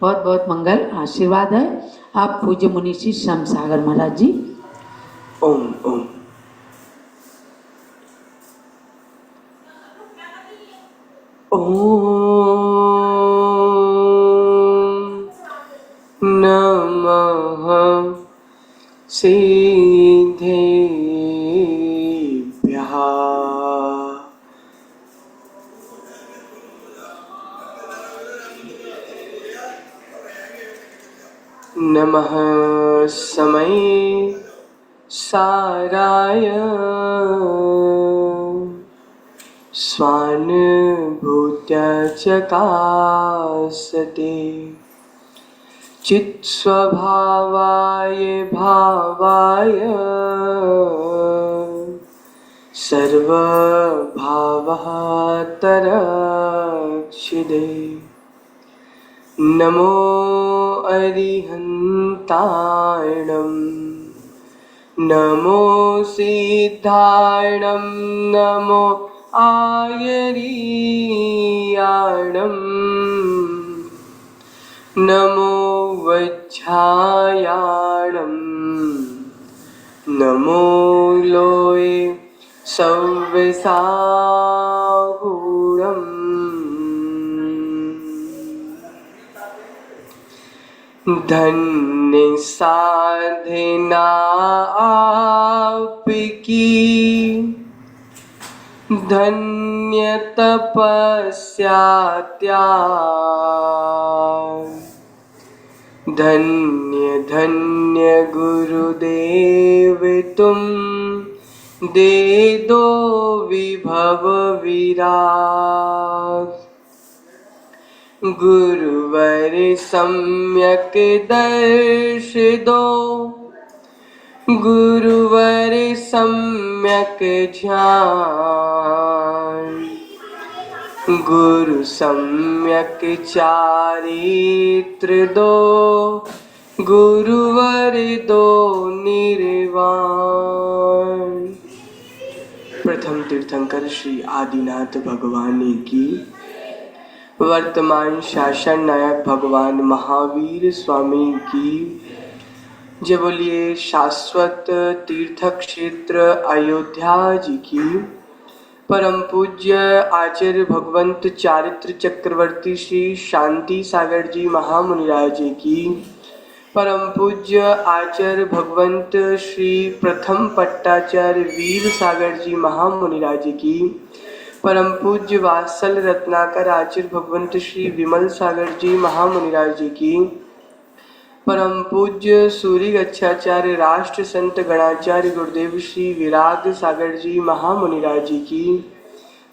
बहुत बहुत मंगल आशीर्वाद है। आप पूज्य मुनीषी श्याम सागर महाराज जी। ओम ओम। ओम नमः सिद्धेभ्यः। नमः समय साराय स्वानुभूत्य चकासते चित्स्वभावाय भावाय सर्वभावः तरक्षिदे। नमो अरिहन्ताणं नमो सिद्धाणं नमो आयरीयाणं नमो वज्झायाणं नमो लोये सव्यसाहूणम्। धन्य साधना आपकी धन्य तपस्या त्याग धन्य धन्य गुरुदेव तुम दे दो विभव विराग। गुरुवर सम्यक दर्श दो गुरुवर सम्यक ध्यान गुरु सम्यक चारित्र दो गुरुवर दो निर्वाण। प्रथम तीर्थंकर श्री आदिनाथ भगवान की, वर्तमान शासन नायक भगवान महावीर स्वामी की जय। बोलिए शाश्वत तीर्थ क्षेत्र अयोध्या जी की, परम पूज्य आचार्य भगवंत चारित्र चक्रवर्ती श्री शांति सागर जी महामुनिराज जी की, परम पूज्य आचार्य भगवंत श्री प्रथम पट्टाचार्य वीर सागर जी महामुनिराज जी की, परम पूज्य वात्सल रत्नाकर आचार्य भगवंत श्री विमल सागर जी महामुनिराज जी की, परम पूज्य सूर्य गच्छाचार्य राष्ट्र संत गणाचार्य गुरुदेव श्री विराग सागर जी महामुनिराज जी की,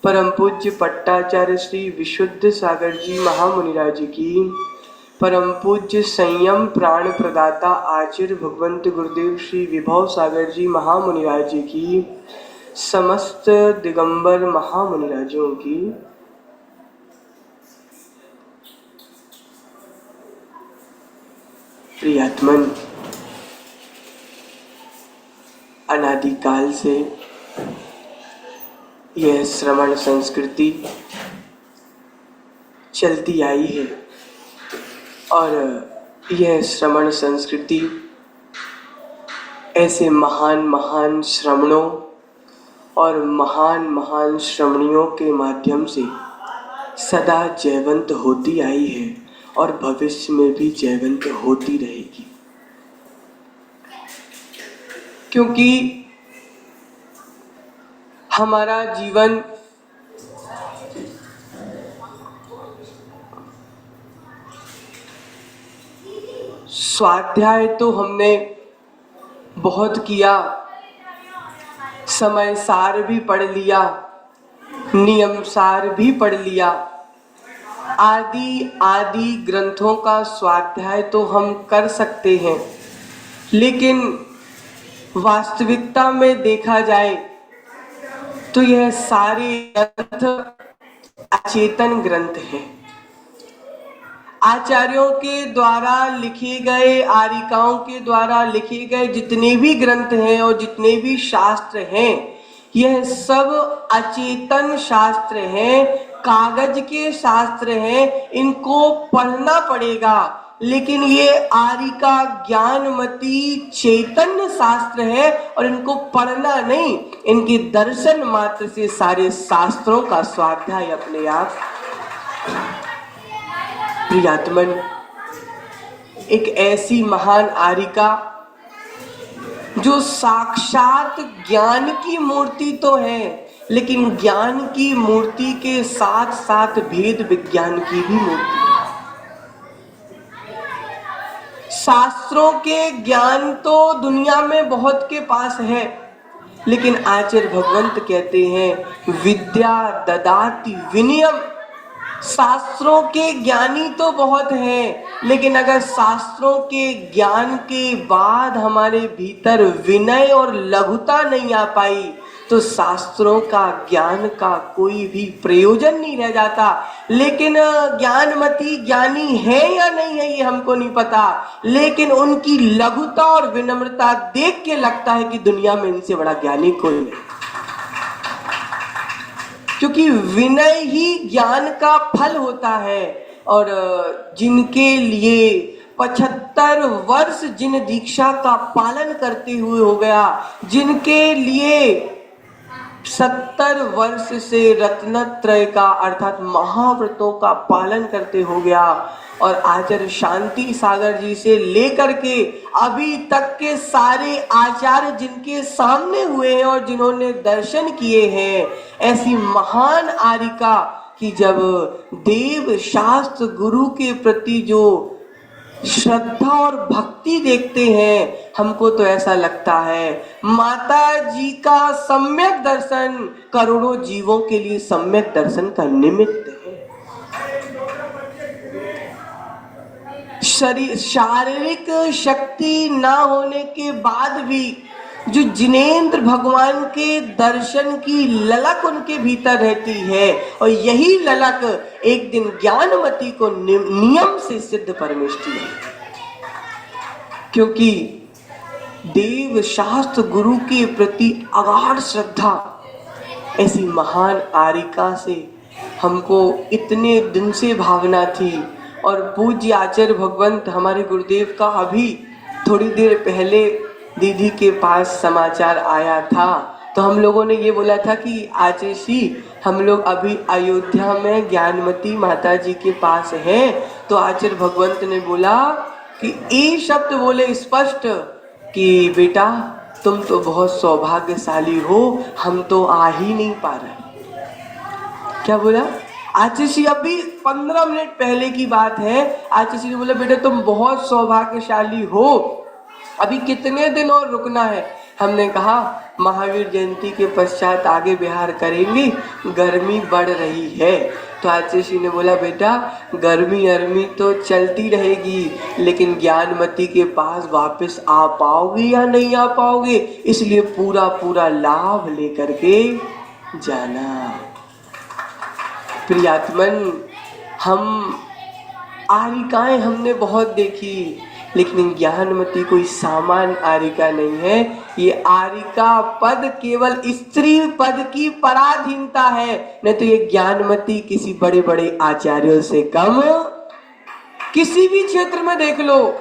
परम पूज्य पट्टाचार्य श्री विशुद्ध सागर जी महामुनिराज जी की, परम पूज्य संयम प्राण प्रदाता आचार्य भगवंत गुरुदेव श्री विभव सागर जी महामुनिराज जी की, समस्त दिगंबर महामुनिराजों की, प्रियात्मन, अनादिकाल से यह श्रवण संस्कृति चलती आई है और यह श्रवण संस्कृति ऐसे महान महान श्रवणों और महान महान श्रवणियों के माध्यम से सदा जयवंत होती आई है और भविष्य में भी जयवंत होती रहेगी। क्योंकि हमारा जीवन स्वाध्याय तो हमने बहुत किया, समय सार भी पढ़ लिया, नियम सार भी पढ़ लिया, आदि आदि ग्रंथों का स्वाध्याय तो हम कर सकते हैं, लेकिन वास्तविकता में देखा जाए तो यह सारे ग्रंथ अचेतन ग्रंथ हैं। आचार्यों के द्वारा लिखे गए, आरिकाओं के द्वारा लिखे गए जितने भी ग्रंथ हैं और जितने भी शास्त्र हैं, यह सब अचेतन शास्त्र हैं, कागज के शास्त्र हैं, इनको पढ़ना पड़ेगा। लेकिन ये आरिका ज्ञानमती चैतन्य शास्त्र है और इनको पढ़ना नहीं, इनके दर्शन मात्र से सारे शास्त्रों का स्वाध्याय अपने आप। प्रियात्मन, एक ऐसी महान आरिका जो साक्षात ज्ञान की मूर्ति तो है, लेकिन ज्ञान की मूर्ति के साथ साथ भेद विज्ञान की भी मूर्ति है। शास्त्रों के ज्ञान तो दुनिया में बहुत के पास है, लेकिन आचार्य भगवंत कहते हैं विद्या ददाति विनयम। शास्त्रों के ज्ञानी तो बहुत हैं, लेकिन अगर शास्त्रों के ज्ञान के बाद हमारे भीतर विनय और लघुता नहीं आ पाई तो शास्त्रों का ज्ञान का कोई भी प्रयोजन नहीं रह जाता। लेकिन ज्ञानमती ज्ञानी है या नहीं है ये हमको नहीं पता, लेकिन उनकी लघुता और विनम्रता देख के लगता है कि दुनिया में इनसे बड़ा ज्ञानी कोई नहीं, क्योंकि विनय ही ज्ञान का फल होता है। और जिनके लिए 75 वर्ष जिन दीक्षा का पालन करते हुए हो गया, जिनके लिए 70 वर्ष से रत्नत्रय का अर्थात महाव्रतों का पालन करते हो गया, और आचार्य शांति सागर जी से लेकर के अभी तक के सारे आचार्य जिनके सामने हुए हैं और जिन्होंने दर्शन किए हैं, ऐसी महान आरिका की जब देव शास्त्र गुरु के प्रति जो श्रद्धा और भक्ति देखते हैं, हमको तो ऐसा लगता है माता जी का सम्यक दर्शन करोड़ों जीवों के लिए सम्यक दर्शन का निमित्त है। शारीरिक शक्ति ना होने के बाद भी जो जिनेंद्र भगवान के दर्शन की ललक उनके भीतर रहती है, और यही ललक एक दिन ज्ञानमती को नियम से सिद्ध परमेष्टि है। क्योंकि देव शास्त्र गुरु के प्रति अगाध श्रद्धा ऐसी महान आरिका से हमको इतने दिन से भावना थी। और पूज्य आचार्य भगवंत हमारे गुरुदेव का अभी थोड़ी देर पहले दीदी के पास समाचार आया था, तो हम लोगों ने ये बोला था कि आचार्य जी हम लोग अभी अयोध्या में ज्ञानमती माता जी के पास हैं। तो आचार्य भगवंत ने बोला कि एक शब्द बोले स्पष्ट कि बेटा तुम तो बहुत सौभाग्यशाली हो, हम तो आ ही नहीं पा रहे। क्या बोला आचार्य जी? अभी 15 मिनट पहले की बात है। आचार्य जी ने बोला बेटा तुम बहुत सौभाग्यशाली हो, अभी कितने दिन और रुकना है? हमने कहा महावीर जयंती के पश्चात आगे बिहार करेंगे, गर्मी बढ़ रही है। तो आचार्य जी ने बोला बेटा गर्मी तो चलती रहेगी, लेकिन ज्ञानमती के पास वापस आ पाओगे या नहीं आ पाओगे, इसलिए पूरा लाभ लेकर के जाना। प्रियात्मन, हम आरिकाएं हमने बहुत देखी, लेकिन ज्ञानमती कोई सामान्य आरिका नहीं है। ये आरिका पद केवल स्त्री पद की पराधीनता है, नहीं तो ये ज्ञानमती किसी बड़े बड़े आचार्यों से कम। किसी भी क्षेत्र में देख लो,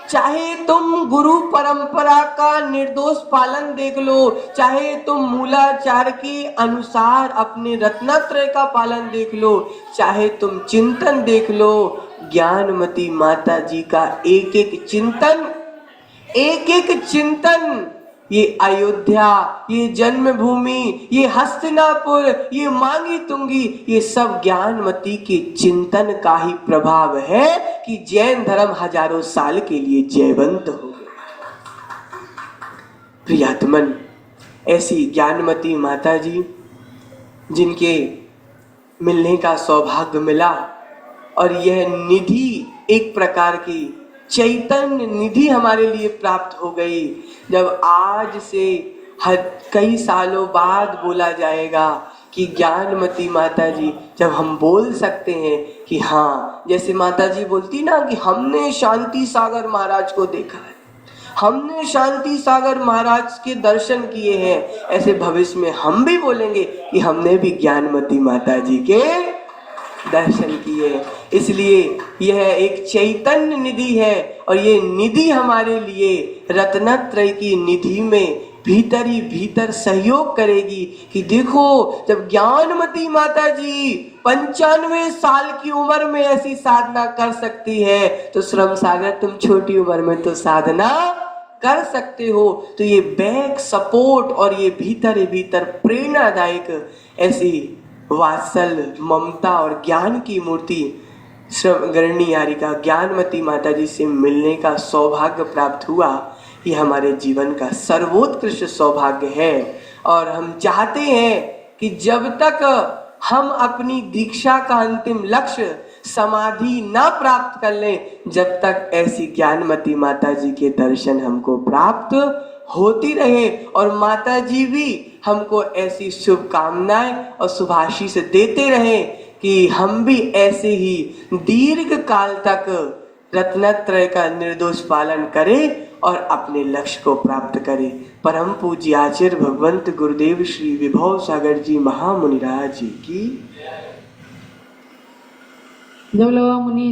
चाहे तुम गुरु परंपरा का निर्दोष पालन देख लो, चाहे तुम मूलाचार के अनुसार अपने रत्नत्रय का पालन देख लो, चाहे तुम चिंतन देख लो, ज्ञानमती माता जी का एक एक चिंतन, ये अयोध्या, ये जन्मभूमि, ये हस्तिनापुर, ये मांगी तुंगी, ये सब ज्ञानमती के चिंतन का ही प्रभाव है कि जैन धर्म हजारों साल के लिए जयवंत हो गया। प्रियात्मन, ऐसी ज्ञानमती माता जी जिनके मिलने का सौभाग्य मिला, और यह निधि एक प्रकार की चैतन्य निधि हमारे लिए प्राप्त हो गई। जब आज से कई सालों बाद बोला जाएगा कि ज्ञानमती माता जी, जब हम बोल सकते हैं कि हाँ, जैसे माता जी बोलती ना कि हमने शांति सागर महाराज को देखा है, हमने शांति सागर महाराज के दर्शन किए हैं, ऐसे भविष्य में हम भी बोलेंगे कि हमने भी ज्ञानमती माता जी के दर्शन किए। इसलिए यह एक चैतन्य निधि है और ये निधि हमारे लिए रत्नत्रय की निधि में भीतर ही भीतर सहयोग करेगी कि देखो, जब ज्ञानमती माता जी 95 साल की उम्र में ऐसी साधना कर सकती है, तो श्रम सागर तुम छोटी उम्र में तो साधना कर सकते हो। तो ये बैक सपोर्ट और ये भीतर ही भीतर प्रेरणादायक ऐसी वात्सल, ममता और ज्ञान की मूर्ति गरणी यारिका ज्ञानमती माता जी से मिलने का सौभाग्य प्राप्त हुआ। ये हमारे जीवन का सर्वोत्कृष्ट सौभाग्य है और हम चाहते हैं कि जब तक हम अपनी दीक्षा का अंतिम लक्ष्य समाधि ना प्राप्त कर लें, जब तक ऐसी ज्ञानमती माता जी के दर्शन हमको प्राप्त होती रहे और माता जी भी हमको ऐसी शुभकामनाएं और शुभाशीष देते रहे कि हम भी ऐसे ही दीर्घ काल तक रत्नत्रय का निर्दोष पालन करें और अपने लक्ष्य को प्राप्त करें। परम पूज्य आचार्य भगवंत गुरुदेव श्री विभव सागर जी महामुनिराज जी की जब मुनि